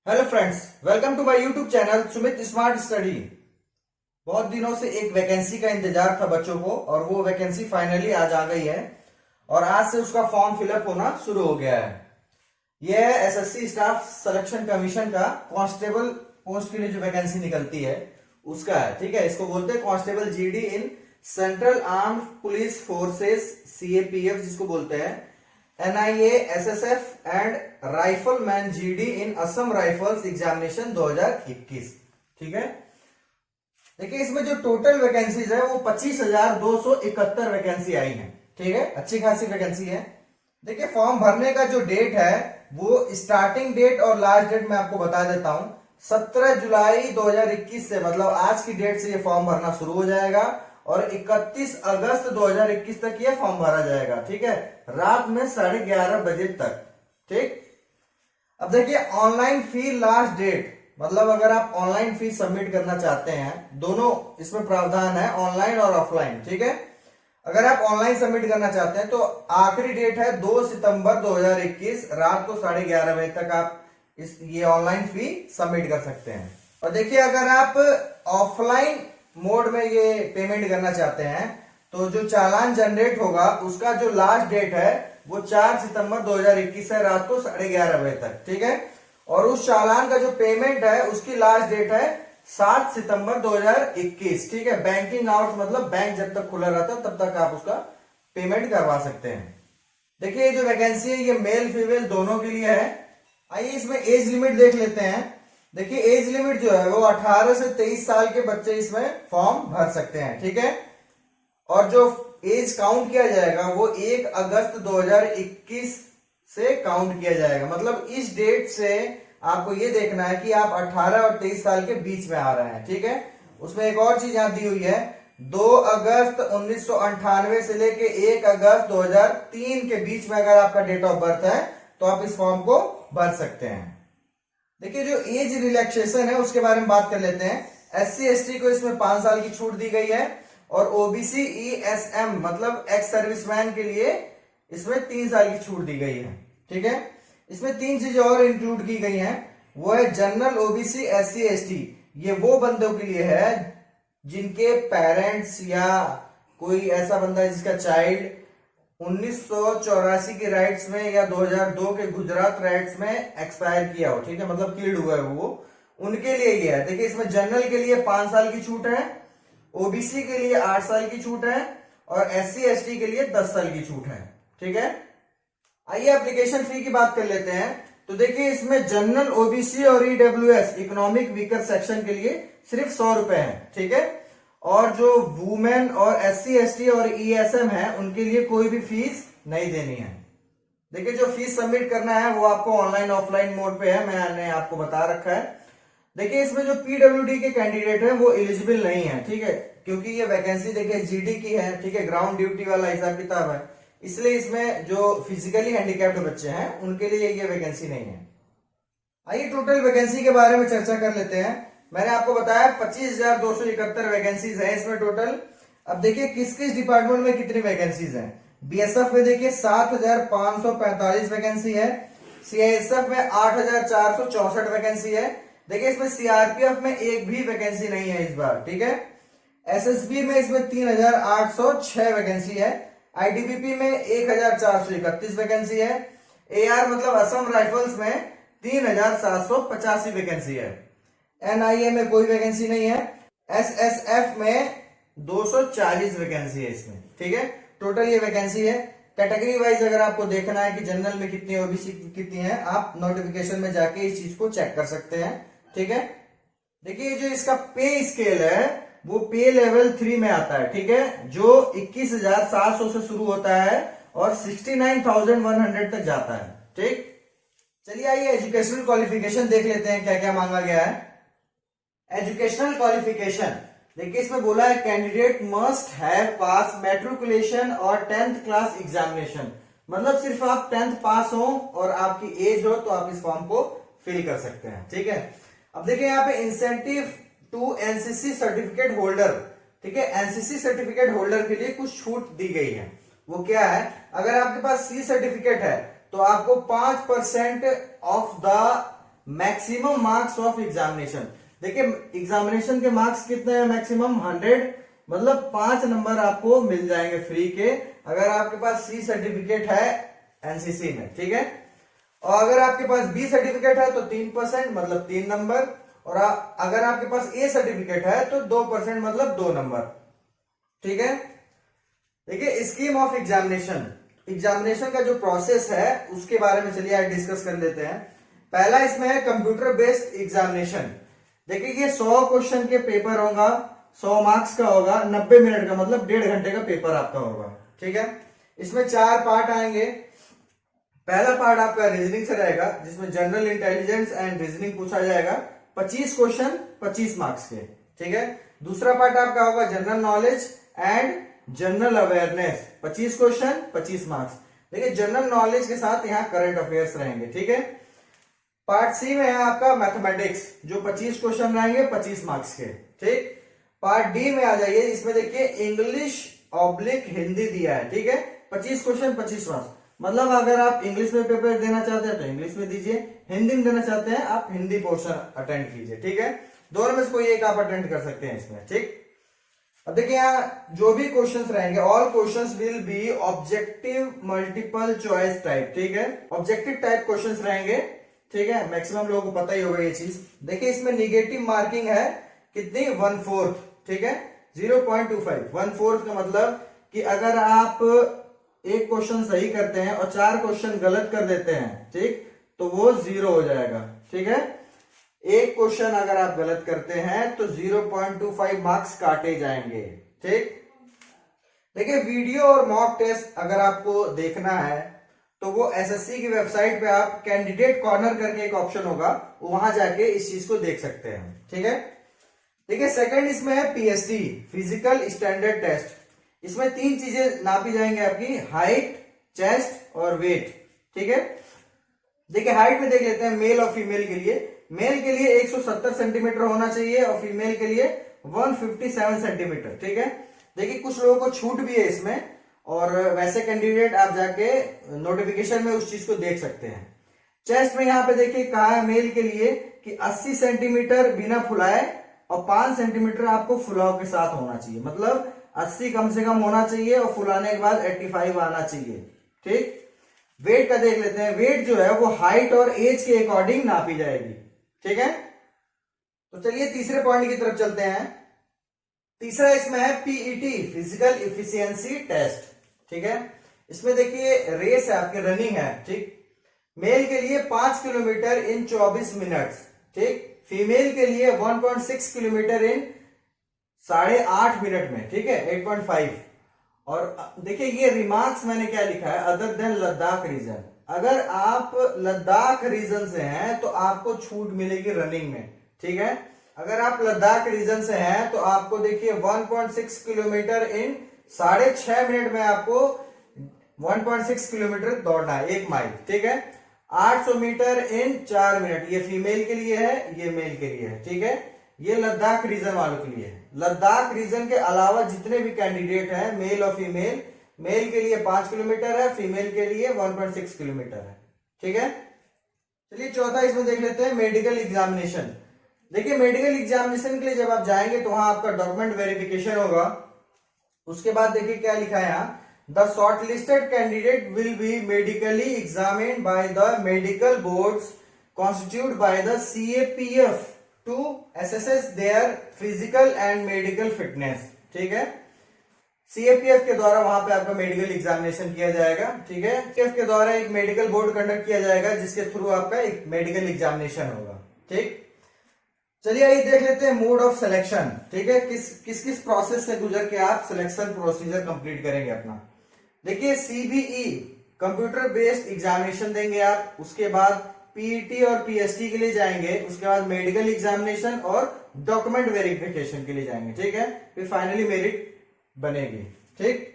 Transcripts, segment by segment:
Hello friends, welcome to my YouTube channel Sumit smart study. बहुत दिनों से एक वैकेंसी का इंतजार था बच्चों को और वो वैकेंसी फाइनली आज आ गई है और आज से उसका फॉर्म फिलअप होना शुरू हो गया है। यह है एसएससी स्टाफ सिलेक्शन कमीशन का कांस्टेबल पोस्ट के लिए जो वैकेंसी निकलती है उसका है। ठीक है, इसको बोलते हैं constable GD in central armed police forces CAPF जिसको बोलते हैं, NIA SSF and rifleman GD in Assam rifles examination 2021। ठीक है, देखिए इसमें जो टोटल वैकेंसीज है वो 25,271 वैकेंसी आई है। ठीक है, अच्छी खासी वैकेंसी है। देखिए फॉर्म भरने का जो डेट है वो स्टार्टिंग डेट और लास्ट डेट मैं आपको बता देता हूं। 17 जुलाई 2021 से मतलब आज की डेट से ये फॉर्म भरना शुरू हो जाएगा और 31 अगस्त 2021 तक ये फॉर्म भरा जाएगा। ठीक है, रात में 11:30 बजे तक। ठीक, अब देखिए ऑनलाइन फी लास्ट डेट मतलब अगर आप ऑनलाइन फी सबमिट करना चाहते हैं, दोनों इसमें प्रावधान है, ऑनलाइन और ऑफलाइन। ठीक है, अगर आप ऑनलाइन सबमिट करना चाहते हैं तो आखिरी डेट है 2 सितंबर 2021 रात को 11:30 बजे तक आप ये ऑनलाइन फी सबमिट कर सकते हैं। और देखिए अगर आप ऑफलाइन मोड में ये पेमेंट करना चाहते हैं तो जो चालान जनरेट होगा उसका जो लास्ट डेट है वो 4 सितंबर 2021 है रात को 11:30 बजे तक। ठीक है, और उस चालान का जो पेमेंट है उसकी लास्ट डेट है 7 सितंबर 2021। ठीक है, बैंकिंग आवर्स मतलब बैंक जब तक खुला रहता है तब तक आप उसका पेमेंट करवा सकते हैं। देखिए ये जो वैकेंसी है ये मेल फीमेल दोनों के लिए है। आइए इसमें एज लिमिट देख लेते हैं। देखिए एज लिमिट जो है वो 18 से 23 साल के बच्चे इसमें फॉर्म भर सकते हैं। ठीक है, और जो एज काउंट किया जाएगा वो 1 अगस्त 2021 से काउंट किया जाएगा। मतलब इस डेट से आपको ये देखना है कि आप 18 और 23 साल के बीच में आ रहे हैं। ठीक है, उसमें एक और चीज यहां दी हुई है, 2 अगस्त 1998 से लेके 1 अगस्त 2003 के बीच में अगर आपका डेट ऑफ बर्थ है तो आप इस फॉर्म को भर सकते हैं। देखिए जो एज रिलैक्सेशन है उसके बारे में बात कर लेते हैं। एससी एसटी को इसमें 5 साल की छूट दी गई है और ओबीसी ईएसएम मतलब एक्स सर्विसमैन के लिए इसमें 3 साल की छूट दी गई है। ठीक है, इसमें 3 चीजें और इंक्लूड की गई हैं, वो है जनरल ओबीसी एससी एसटी। ये वो बंदों के लिए है जिनके पेरेंट्स या कोई ऐसा बंदा है जिसका चाइल्ड 1984 के राइट्स में या 2002 के गुजरात राइट्स में एक्सपायर किया हो। ठीक है, मतलब किल्ड हुआ है वो, उनके लिए ये है। देखिए इसमें जनरल के लिए 5 साल की छूट है, ओबीसी के लिए 8 साल की छूट है और एससी एसटी के लिए 10 साल की छूट है। ठीक है, आइए एप्लीकेशन फी की बात कर लेते हैं। तो देखिए इसमें जनरल ओबीसी और ईडब्ल्यूएस इकोनॉमिक वीकर सेक्शन के लिए सिर्फ 100 रुपए है। ठीक है, और जो वुमेन और एससी एसटी और ईएसएम है उनके लिए कोई भी फीस नहीं देनी है। देखिए जो फीस सबमिट करना है वो आपको ऑनलाइन ऑफलाइन मोड पे है, मैंने आपको बता रखा है। देखिए इसमें जो पीडब्ल्यूडी के कैंडिडेट है वो एलिजिबल नहीं है। ठीक है, क्योंकि ये वैकेंसी देखिए जीडी की है। ठीक है, ग्राउंड ड्यूटी वाला हिसाब किताब है, इसलिए इसमें जो फिजिकली हैंडीकैप्ड बच्चे हैं उनके लिए ये वैकेंसी नहीं है। आइए टोटल वैकेंसी के बारे में चर्चा कर लेते हैं। मैंने आपको बताया 25,271 वैकेंसीज है इसमें टोटल। अब देखिए किस किस डिपार्टमेंट में कितनी वैकेंसीज हैं। बीएसएफ में देखिए 7,545 वैकेंसी है, सीआईएसएफ में 8,464 वैकेंसी है। देखिए इसमें सीआरपीएफ में एक भी वैकेंसी नहीं है इस बार। ठीक है, एसएसबी में इसमें 3,806 वैकेंसी है, आईटीबीपी में 1,431 वैकेंसी है, एआर मतलब असम राइफल्स में 3,785 वैकेंसी है, एनआईए में कोई वैकेंसी नहीं है, एसएसएफ में 240 वैकेंसी है इसमें। ठीक है, टोटल ये वैकेंसी है। कैटेगरी वाइज अगर आपको देखना है कि जनरल में कितनी ओबीसी कितनी है, आप नोटिफिकेशन में जाके इस चीज को चेक कर सकते हैं। ठीक है, देखिए जो इसका पे स्केल है वो पे लेवल 3 में आता है। ठीक है, जो 21,700 से शुरू होता है और 69,100 तक जाता है। ठीक, चलिए आइए एजुकेशनल क्वालिफिकेशन देख लेते हैं क्या क्या मांगा गया है। एजुकेशनल क्वालिफिकेशन देखिए इसमें बोला है candidate must have pass matriculation और 10th क्लास एग्जामिनेशन। मतलब सिर्फ आप 10th पास हो और आपकी एज हो तो आप इस फॉर्म को फिल कर सकते हैं। ठीक है, अब देखिए यहाँ पे incentive to NCC certificate holder. ठीक है, एनसीसी सर्टिफिकेट होल्डर के लिए कुछ छूट दी गई है। वो क्या है, अगर आपके पास सी सर्टिफिकेट है तो आपको 5% of the maximum marks of examination. देखिए एग्जामिनेशन के मार्क्स कितने हैं, मैक्सिमम 100, मतलब 5 नंबर आपको मिल जाएंगे फ्री के, अगर आपके पास सी सर्टिफिकेट है एनसीसी में, ठीक है। और अगर आपके पास बी सर्टिफिकेट है तो 3%, मतलब 3 नंबर, और अगर आपके पास ए सर्टिफिकेट है तो 2%, मतलब 2 नंबर, ठीक है। देखिए स्कीम ऑफ एग्जामिनेशन, एग्जामिनेशन का जो प्रोसेस है उसके बारे में चलिए आज डिस्कस कर लेते हैं। पहला इसमें है कंप्यूटर बेस्ड एग्जामिनेशन। देखिए ये 100 क्वेश्चन के पेपर होगा, 100 मार्क्स का होगा, 90 मिनट का, मतलब 1.5 घंटे का पेपर आपका होगा, ठीक है। इसमें 4 पार्ट आएंगे। पहला पार्ट आपका रीजनिंग से रहेगा, जिसमें जनरल इंटेलिजेंस एंड रीजनिंग पूछा जाएगा, 25 क्वेश्चन 25 मार्क्स के, ठीक है। दूसरा पार्ट आपका होगा general knowledge and general awareness, 25 question 25 marks. देखिए जनरल नॉलेज के साथ यहाँ करंट अफेयर्स रहेंगे, ठीक है। पार्ट सी में है आपका मैथमेटिक्स, जो 25 क्वेश्चन रहेंगे 25 मार्क्स के, ठीक। पार्ट डी में आ जाइए, इसमें देखिए इंग्लिश ऑब्लिक हिंदी दिया है, ठीक है, 25 क्वेश्चन 25 मार्क्स। मतलब अगर आप इंग्लिश में पेपर देना चाहते हैं तो इंग्लिश में दीजिए, हिंदी में देना चाहते हैं आप हिंदी पोर्शन अटेंड कीजिए, ठीक है। दोनों में से कोई एक आप अटेंड कर सकते हैं इसमें, ठीक। अब देखिए यहाँ जो भी क्वेश्चंस रहेंगे, all questions will be objective multiple choice type, ठीक है, ऑब्जेक्टिव टाइप क्वेश्चंस रहेंगे, ठीक है। मैक्सिमम लोगों को पता ही होगा ये चीज। देखिए इसमें निगेटिव मार्किंग है कितनी, 1/4, ठीक है, 0.25। 1/4 का मतलब कि अगर आप एक क्वेश्चन सही करते हैं और 4 क्वेश्चन गलत कर देते हैं, ठीक, तो वो 0 हो जाएगा, ठीक है। एक क्वेश्चन अगर आप गलत करते हैं तो 0.25 मार्क्स काटे जाएंगे, ठीक। देखिए वीडियो और मॉक टेस्ट अगर आपको देखना है तो वो एसएससी की वेबसाइट पे आप कैंडिडेट कॉर्नर करके एक ऑप्शन होगा, वहां जाके इस चीज को देख सकते हैं, ठीक है। देखिए सेकंड इसमें है पीएसटी, फिजिकल स्टैंडर्ड टेस्ट। इसमें 3 चीजें नापी जाएंगे आपकी, हाइट, चेस्ट और वेट, ठीक है। देखिए हाइट में देख लेते हैं मेल और फीमेल के लिए। मेल के लिए 170 सेंटीमीटर होना चाहिए और फीमेल के लिए 157 सेंटीमीटर, ठीक है। देखिए कुछ लोगों को छूट भी है इसमें, और वैसे कैंडिडेट आप जाके नोटिफिकेशन में उस चीज को देख सकते हैं। चेस्ट में यहाँ पे देखिए कहा है मेल के लिए कि 80 सेंटीमीटर बिना फुलाए और 5 सेंटीमीटर आपको फुलाव के साथ होना चाहिए, मतलब 80 कम से कम होना चाहिए और फुलाने के बाद 85 आना चाहिए, ठीक। वेट का देख लेते हैं। वेट जो है वो हाइट और एज के अकॉर्डिंग नापी जाएगी, ठीक है। तो चलिए तीसरे पॉइंट की तरफ चलते हैं। तीसरा इसमें है पीईटी, फिजिकल इफिशियंसी टेस्ट, ठीक है। इसमें देखिए रेस है आपके, रनिंग है, ठीक। मेल के लिए 5 किलोमीटर इन 24 मिनट, ठीक। फीमेल के लिए 1.6 किलोमीटर इन 8.5 मिनट में, ठीक है, 8.5। और देखिए ये रिमार्क्स मैंने क्या लिखा है, अदर देन लद्दाख रीजन। अगर आप लद्दाख रीजन से हैं तो आपको छूट मिलेगी रनिंग में, ठीक है। अगर आप लद्दाख रीजन से हैं तो आपको देखिए 1.6 किलोमीटर इन 6.5 मिनट में आपको 1.6 किलोमीटर दौड़ना है, 1 माइल, ठीक है। 800 मीटर इन 4 मिनट, ये फीमेल के लिए है, ये मेल के लिए है, ठीक है। ये लद्दाख रीजन वालों के लिए है। लद्दाख रीजन के अलावा जितने भी कैंडिडेट हैं मेल और फीमेल, मेल के लिए 5 किलोमीटर है, फीमेल के लिए 1.6 किलोमीटर है, ठीक है। चलिए चौथा इसमें देख लेते हैं मेडिकल एग्जामिनेशन। देखिए मेडिकल एग्जामिनेशन के लिए जब आप जाएंगे तो वहां आपका डॉक्यूमेंट वेरिफिकेशन होगा। उसके बाद देखिए क्या लिखा है यहाँ, the shortlisted candidate will be medically examined by the medical boards constitute by the CAPF to assess their physical and medical fitness, ठीक है। CAPF के द्वारा वहां पे आपका मेडिकल एग्जामिनेशन किया जाएगा, ठीक है। CAPF के द्वारा एक मेडिकल बोर्ड कंडक्ट किया जाएगा जिसके थ्रू आपका एक मेडिकल एग्जामिनेशन होगा, ठीक। चलिए आइए देख लेते हैं मोड ऑफ सिलेक्शन, ठीक है, किस किस प्रोसेस से गुजर के आप सिलेक्शन प्रोसीजर कंप्लीट करेंगे अपना। देखिए CBE कंप्यूटर बेस्ड एग्जामिनेशन देंगे आप, उसके बाद पीईटी और पीएसटी के लिए जाएंगे, उसके बाद मेडिकल एग्जामिनेशन और डॉक्यूमेंट वेरिफिकेशन के लिए जाएंगे, ठीक है। फिर फाइनली मेरिट बनेगी, ठीक।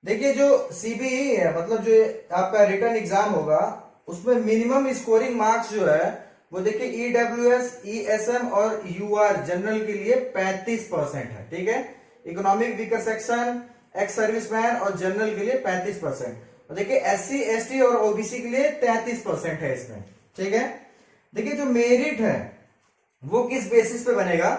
देखिए जो सीबीई है, मतलब जो आपका रिटर्न एग्जाम होगा, उसमें मिनिमम स्कोरिंग मार्क्स जो है वो देखिए EWS, ESM और UR जनरल के लिए 35% है, ठीक है। Economic weaker section, ex serviceman और जनरल के लिए 35%। और देखिए SC, ST और OBC के लिए 33% है इसमें, ठीक है। देखिए जो मेरिट है वो किस बेसिस पे बनेगा,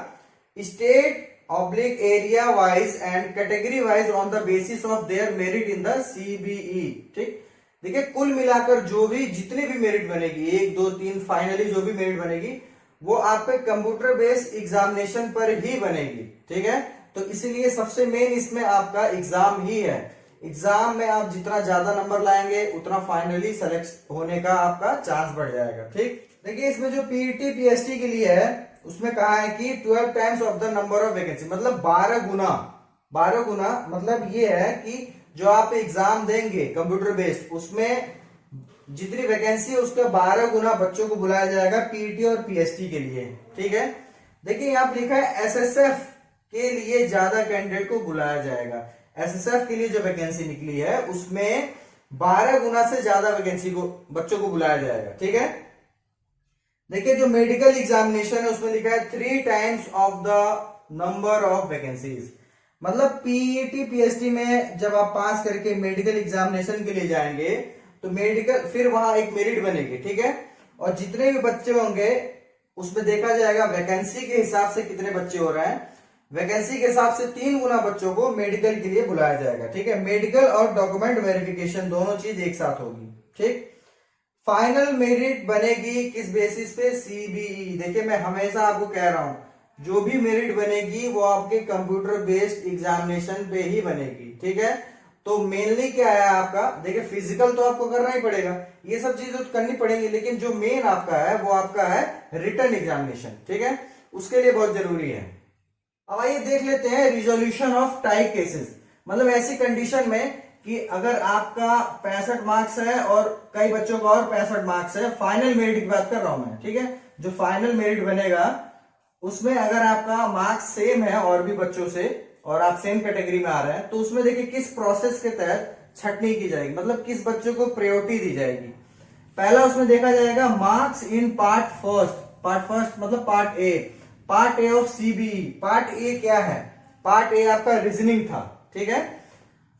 state oblique area wise and category wise on the basis of their merit in the CBE. ठीक, देखिए कुल मिलाकर जो भी जितनी भी मेरिट बनेगी, 1 2 3 फाइनली जो भी मेरिट बनेगी वो आपके कंप्यूटर बेस्ड एग्जामिनेशन पर ही बनेगी। ठीक है, तो इसीलिए सबसे मेन इसमें आपका एग्जाम ही है। एग्जाम में आप जितना ज्यादा नंबर लाएंगे उतना फाइनली सेलेक्ट होने का आपका चांस बढ़ जाएगा। ठीक, देखिए इसमें जो पीईटी पीएसटी के लिए है उसमें कहा है कि 12 times of the number of vacancy, मतलब 12 गुना मतलब ये है कि जो आप एग्जाम देंगे कंप्यूटर बेस्ड उसमें जितनी वैकेंसी है उसका 12 गुना बच्चों को बुलाया जाएगा पीईटी और पीएसटी के लिए। ठीक है, देखिए यहाँ पे लिखा है एसएसएफ के लिए ज्यादा कैंडिडेट को बुलाया जाएगा। एसएसएफ के लिए जो वैकेंसी निकली है उसमें 12 गुना से ज्यादा वैकेंसी को बच्चों को बुलाया जाएगा। ठीक है, देखिए जो मेडिकल एग्जामिनेशन है उसमें लिखा है 3 times of the number of vacancies, मतलब पीईटी पीएसटी में जब आप पास करके मेडिकल एग्जामिनेशन के लिए जाएंगे तो मेडिकल फिर वहां एक मेरिट बनेगी। ठीक है, और जितने भी बच्चे होंगे उसमें देखा जाएगा वैकेंसी के हिसाब से कितने बच्चे हो रहे हैं, वैकेंसी के हिसाब से 3 गुना बच्चों को मेडिकल के लिए बुलाया जाएगा। ठीक है, मेडिकल और डॉक्यूमेंट वेरिफिकेशन दोनों चीज एक साथ होगी। ठीक, फाइनल मेरिट बनेगी किस बेसिस पे, सीबीई। देखिए मैं हमेशा आपको कह रहा हूं जो भी मेरिट बनेगी वो आपके कंप्यूटर बेस्ड एग्जामिनेशन पे ही बनेगी। ठीक है, तो मेनली क्या है आपका, देखिए फिजिकल तो आपको करना ही पड़ेगा, ये सब चीजें तो करनी पड़ेंगी, लेकिन जो मेन आपका है वो आपका है रिटन एग्जामिनेशन। ठीक है, उसके लिए बहुत जरूरी है। अब आइए देख लेते हैं रिजोल्यूशन ऑफ टाई केसेस, मतलब ऐसी कंडीशन में कि अगर आपका 65 मार्क्स है और कई बच्चों का और 65 मार्क्स है, फाइनल मेरिट की बात कर रहा हूं मैं। ठीक है, जो फाइनल मेरिट बनेगा उसमें अगर आपका मार्क्स सेम है और भी बच्चों से और आप सेम कैटेगरी में आ रहे हैं तो उसमें देखिए किस प्रोसेस के तहत छटनी की जाएगी, मतलब किस बच्चों को प्रायोरिटी दी जाएगी। पहला उसमें देखा जाएगा मार्क्स इन पार्ट फर्स्ट मतलब part A of CBE. Part A क्या है, पार्ट ए आपका रीजनिंग था। ठीक है,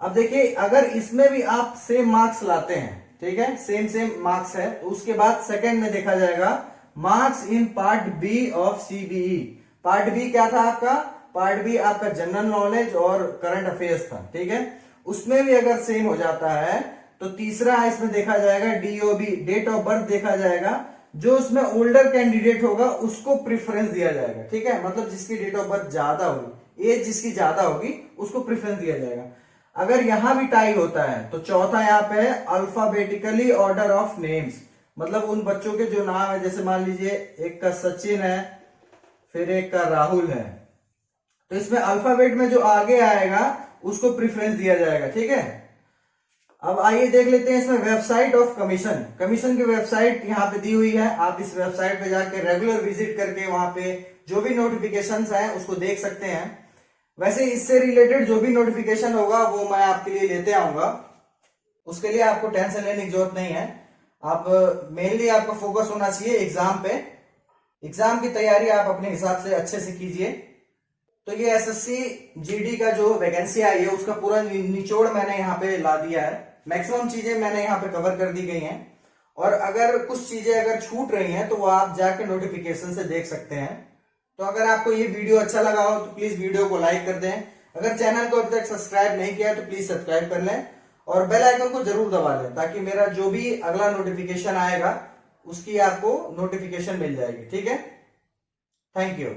अब देखिए अगर इसमें भी आप सेम मार्क्स लाते हैं, ठीक है, सेम मार्क्स है, तो उसके बाद सेकंड में देखा जाएगा marks in part B of CBE. Part B क्या था आपका, पार्ट बी आपका जनरल नॉलेज और करंट अफेयर्स था। ठीक है, उसमें भी अगर सेम हो जाता है तो तीसरा इसमें देखा जाएगा डीओबी, डेट ऑफ बर्थ देखा जाएगा, जो उसमें ओल्डर कैंडिडेट होगा उसको प्रेफरेंस दिया जाएगा। ठीक है, मतलब जिसकी डेट ऑफ बर्थ ज्यादा होगी, एज जिसकी ज्यादा होगी उसको प्रेफरेंस दिया जाएगा। अगर यहां भी टाई होता है तो चौथा यहाँ पे है अल्फाबेटिकली ऑर्डर ऑफ नेम्स, मतलब उन बच्चों के जो नाम है, जैसे मान लीजिए एक का सचिन है फिर एक का राहुल है, तो इसमें अल्फाबेट में जो आगे आएगा उसको प्रेफरेंस दिया जाएगा। ठीक है, अब आइए देख लेते हैं इसमें वेबसाइट ऑफ कमीशन की वेबसाइट यहाँ पे दी हुई है। आप इस वेबसाइट पे जाके रेगुलर विजिट करके वहां पे जो भी नोटिफिकेशंस हैं उसको देख सकते हैं। वैसे इससे रिलेटेड जो भी नोटिफिकेशन होगा वो मैं आपके लिए लेते आऊंगा, उसके लिए आपको टेंशन लेने की जरूरत नहीं है। आप मेनली आपका फोकस होना चाहिए एग्जाम पे, एग्जाम की तैयारी आप अपने हिसाब से अच्छे से कीजिए। तो ये एसएससी जीडी का जो वैकेंसी आई है उसका पूरा निचोड़ मैंने यहाँ पे ला दिया है, मैक्सिमम चीजें मैंने यहाँ पे कवर कर दी गई हैं, और अगर कुछ चीजें अगर छूट रही हैं तो वो आप जाके नोटिफिकेशन से देख सकते हैं। तो अगर आपको ये वीडियो अच्छा लगा हो तो प्लीज वीडियो को लाइक कर दें, अगर चैनल को अभी तक सब्सक्राइब नहीं किया तो प्लीज सब्सक्राइब कर लें और बेल आइकन को जरूर दबा लें ताकि मेरा जो भी अगला नोटिफिकेशन आएगा उसकी आपको नोटिफिकेशन मिल जाएगी। ठीक है, थैंक यू।